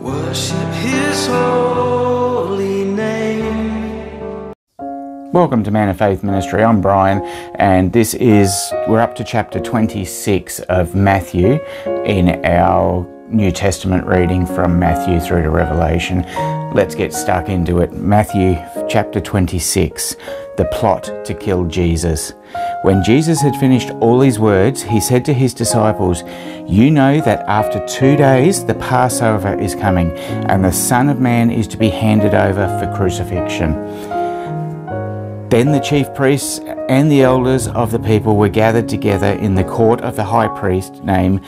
Worship His holy name. Welcome to Man of Faith Ministry. I'm Brian, and we're up to chapter 26 of Matthew in our New Testament reading from Matthew through to Revelation. Let's get stuck into it. Matthew chapter 26, the plot to kill Jesus. When Jesus had finished all his words, he said to his disciples, "You know that after 2 days the Passover is coming, and the Son of Man is to be handed over for crucifixion." Then the chief priests and the elders of the people were gathered together in the court of the high priest named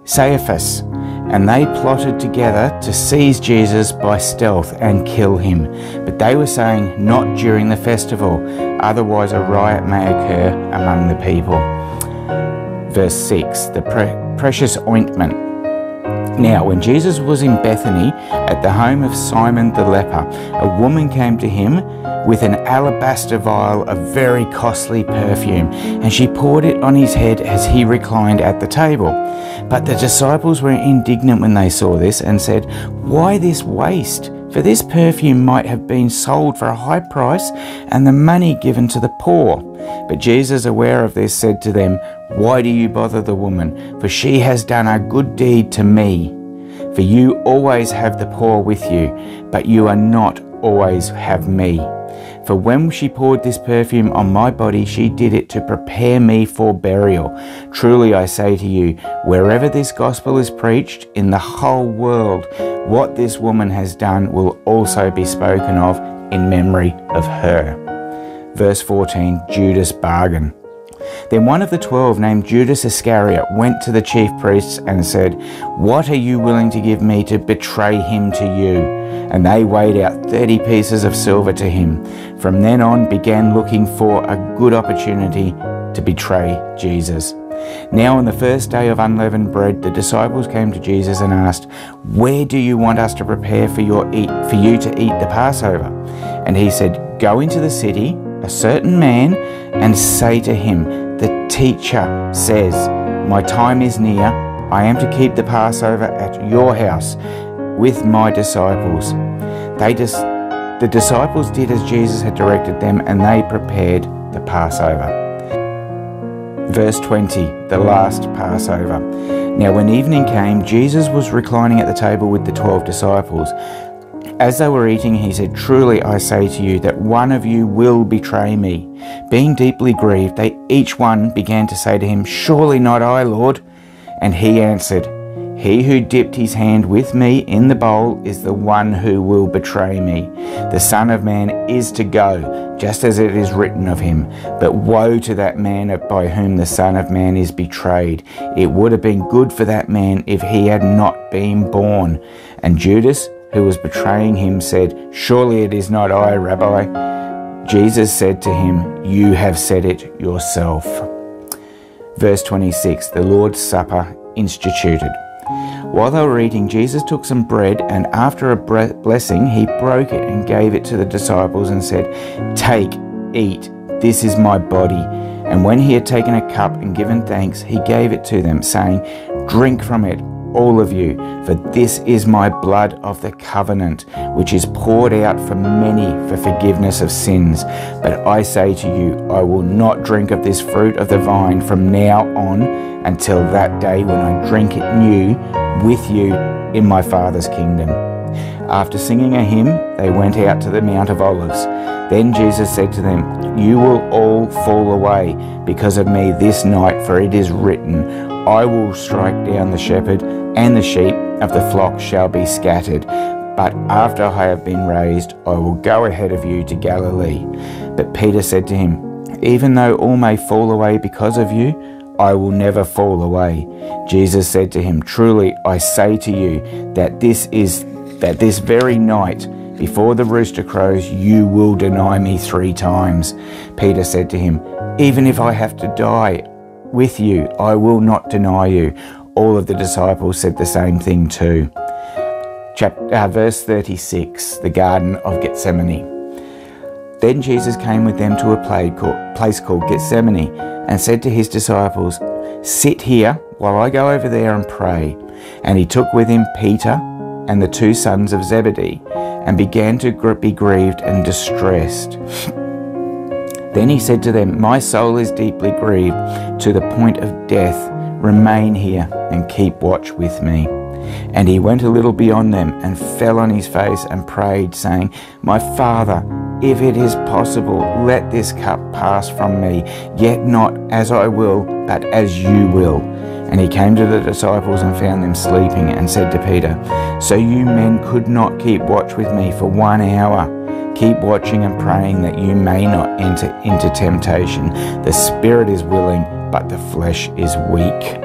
Caiaphas, and they plotted together to seize Jesus by stealth and kill him. But they were saying, "Not during the festival, otherwise a riot may occur among the people." Verse 6, the precious ointment. Now, when Jesus was in Bethany at the home of Simon the leper, a woman came to him with an alabaster vial of very costly perfume, and she poured it on his head as he reclined at the table. But the disciples were indignant when they saw this and said, "Why this waste? For this perfume might have been sold for a high price and the money given to the poor." But Jesus, aware of this, said to them, "Why do you bother the woman? For she has done a good deed to me. For you always have the poor with you, but you are not always have me. For when she poured this perfume on my body, she did it to prepare me for burial. Truly I say to you, wherever this gospel is preached in the whole world, what this woman has done will also be spoken of in memory of her." Verse 14, Judas' bargain. Then one of the 12, named Judas Iscariot, went to the chief priests and said, "What are you willing to give me to betray him to you?" And they weighed out 30 pieces of silver to him. From then on began looking for a good opportunity to betray Jesus. Now on the first day of unleavened bread, the disciples came to Jesus and asked, "Where do you want us to prepare for you to eat the Passover?" And he said, "Go into the city, a certain man, and say to him, 'The teacher says, my time is near. I am to keep the Passover at your house with my disciples.'" The disciples did as Jesus had directed them, and they prepared the Passover. Verse 20, the last Passover. Now when evening came, Jesus was reclining at the table with the 12 disciples. As they were eating, he said, "Truly I say to you that one of you will betray me." Being deeply grieved, they each one began to say to him, "Surely not I, Lord." And he answered, "He who dipped his hand with me in the bowl is the one who will betray me. The Son of Man is to go, just as it is written of him. But woe to that man by whom the Son of Man is betrayed. It would have been good for that man if he had not been born." And Judas, who was betraying him, said, "Surely it is not I, Rabbi." Jesus said to him, "You have said it yourself." Verse 26, the Lord's Supper instituted. While they were eating, Jesus took some bread, and after a blessing, he broke it and gave it to the disciples and said, "Take, eat, this is my body." And when he had taken a cup and given thanks, he gave it to them, saying, "Drink from it, all of you, for this is my blood of the covenant, which is poured out for many for forgiveness of sins. But I say to you, I will not drink of this fruit of the vine from now on until that day when I drink it new with you in my Father's kingdom." After singing a hymn, they went out to the Mount of Olives. Then Jesus said to them, "You will all fall away because of me this night, for it is written, I will strike down the shepherd, and the sheep of the flock shall be scattered. But after I have been raised, I will go ahead of you to Galilee." But Peter said to him, "Even though all may fall away because of you, I will never fall away." Jesus said to him, "Truly I say to you that this very night, before the rooster crows, you will deny me 3 times. Peter said to him, "Even if I have to die with you, I will not deny you." All of the disciples said the same thing too. Verse 36, the Garden of Gethsemane. Then Jesus came with them to a place called Gethsemane and said to his disciples, "Sit here while I go over there and pray." And he took with him Peter, and the 2 sons of Zebedee, and began to be grieved and distressed. Then he said to them, "My soul is deeply grieved to the point of death. Remain here and keep watch with me." And he went a little beyond them and fell on his face and prayed, saying, "My Father, if it is possible, let this cup pass from me, yet not as I will, but as you will." And he came to the disciples and found them sleeping, and said to Peter, "So you men could not keep watch with me for 1 hour? Keep watching and praying that you may not enter into temptation. The spirit is willing, but the flesh is weak."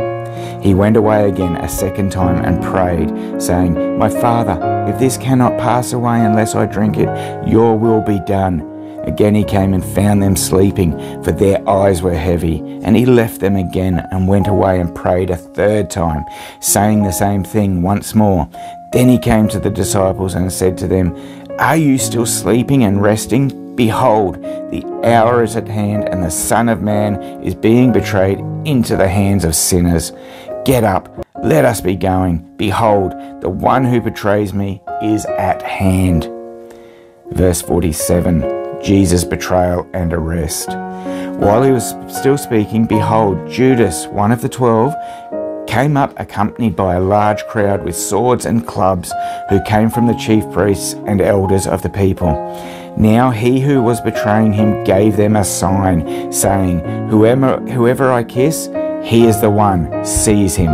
He went away again a second time and prayed, saying, "My Father, if this cannot pass away unless I drink it, your will be done." Again he came and found them sleeping, for their eyes were heavy. And he left them again and went away and prayed a third time, saying the same thing once more. Then he came to the disciples and said to them, "Are you still sleeping and resting? Behold, the hour is at hand, and the Son of Man is being betrayed into the hands of sinners. Get up, let us be going. Behold, the one who betrays me is at hand." Verse 47, Jesus' betrayal and arrest. While he was still speaking, behold, Judas, one of the 12, came up accompanied by a large crowd with swords and clubs, who came from the chief priests and elders of the people. Now he who was betraying him gave them a sign, saying, Whoever I kiss, he is the one, seize him."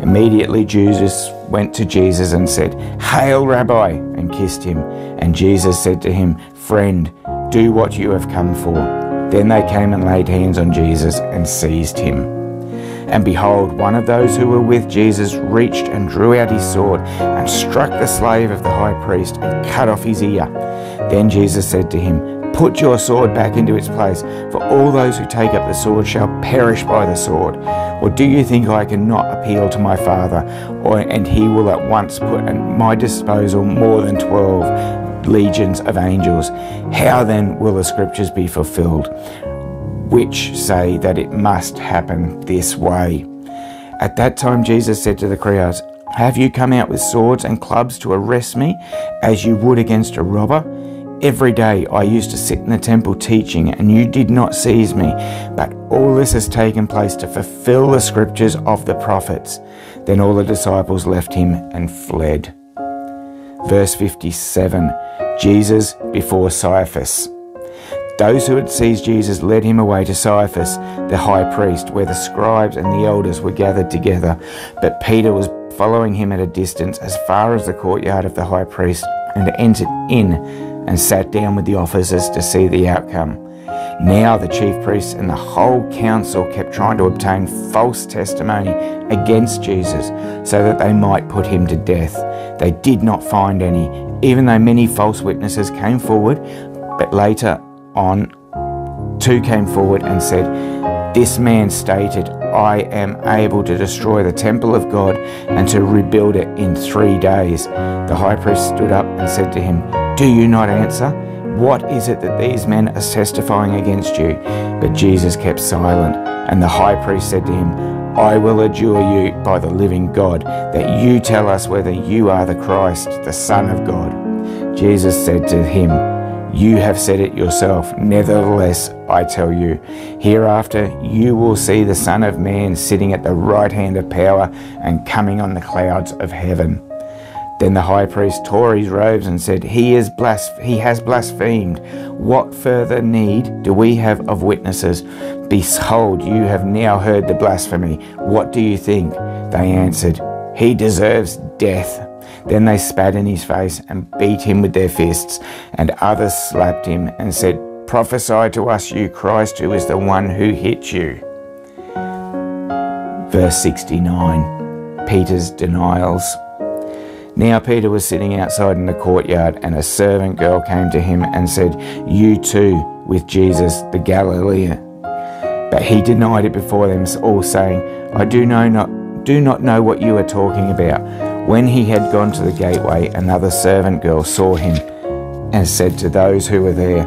Immediately Judas went to Jesus and said, "Hail, Rabbi," and kissed him. And Jesus said to him, "Friend, do what you have come for." Then they came and laid hands on Jesus and seized him. And behold, one of those who were with Jesus reached and drew out his sword and struck the slave of the high priest and cut off his ear. Then Jesus said to him, "Put your sword back into its place, for all those who take up the sword shall perish by the sword. Or do you think I cannot appeal to my Father, and he will at once put at my disposal more than 12 legions of angels? How then will the scriptures be fulfilled, which say that it must happen this way?" At that time Jesus said to the crowds, "Have you come out with swords and clubs to arrest me, as you would against a robber? Every day I used to sit in the temple teaching, and you did not seize me. But all this has taken place to fulfill the scriptures of the prophets." Then all the disciples left him and fled. Verse 57, Jesus before Caiaphas. Those who had seized Jesus led him away to Caiaphas, the high priest, where the scribes and the elders were gathered together. But Peter was following him at a distance as far as the courtyard of the high priest, and entered in and sat down with the officers to see the outcome. Now the chief priests and the whole council kept trying to obtain false testimony against Jesus, so that they might put him to death. They did not find any, even though many false witnesses came forward. But later on, 2 came forward and said, "This man stated, I am able to destroy the temple of God and to rebuild it in 3 days." The high priest stood up and said to him, "Do you not answer? What is it that these men are testifying against you?" But Jesus kept silent. And the high priest said to him, "I will adjure you by the living God, that you tell us whether you are the Christ, the Son of God." Jesus said to him, "You have said it yourself. Nevertheless, I tell you, hereafter you will see the Son of Man sitting at the right hand of power and coming on the clouds of heaven." Then the high priest tore his robes and said, He has blasphemed. What further need do we have of witnesses? Behold, you have now heard the blasphemy. What do you think?" They answered, "He deserves death." Then they spat in his face and beat him with their fists, and others slapped him and said, "Prophesy to us, you Christ, who is the one who hit you." Verse 69, Peter's denials. Now Peter was sitting outside in the courtyard, and a servant girl came to him and said, "You too with Jesus the Galilean." But he denied it before them all, saying, "I do not know what you are talking about." When he had gone to the gateway, another servant girl saw him and said to those who were there,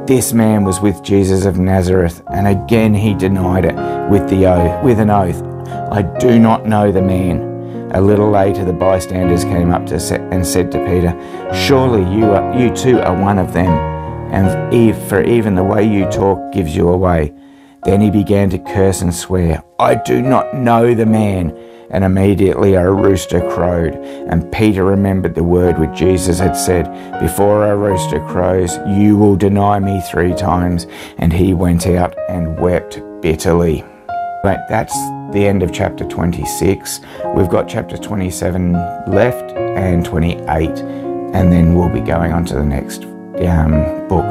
"This man was with Jesus of Nazareth." And again he denied it with an oath, "I do not know the man." A little later, the bystanders came up and said to Peter, "Surely you too are one of them, and for even the way you talk gives you away." Then he began to curse and swear, "I do not know the man." And immediately a rooster crowed. And Peter remembered the word which Jesus had said, "Before a rooster crows, you will deny me 3 times." And he went out and wept bitterly. But that's the end of chapter 26. We've got chapter 27 left and 28, and then we'll be going on to the next book.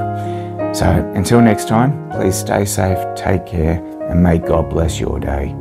So until next time, please stay safe, take care, and may God bless your day.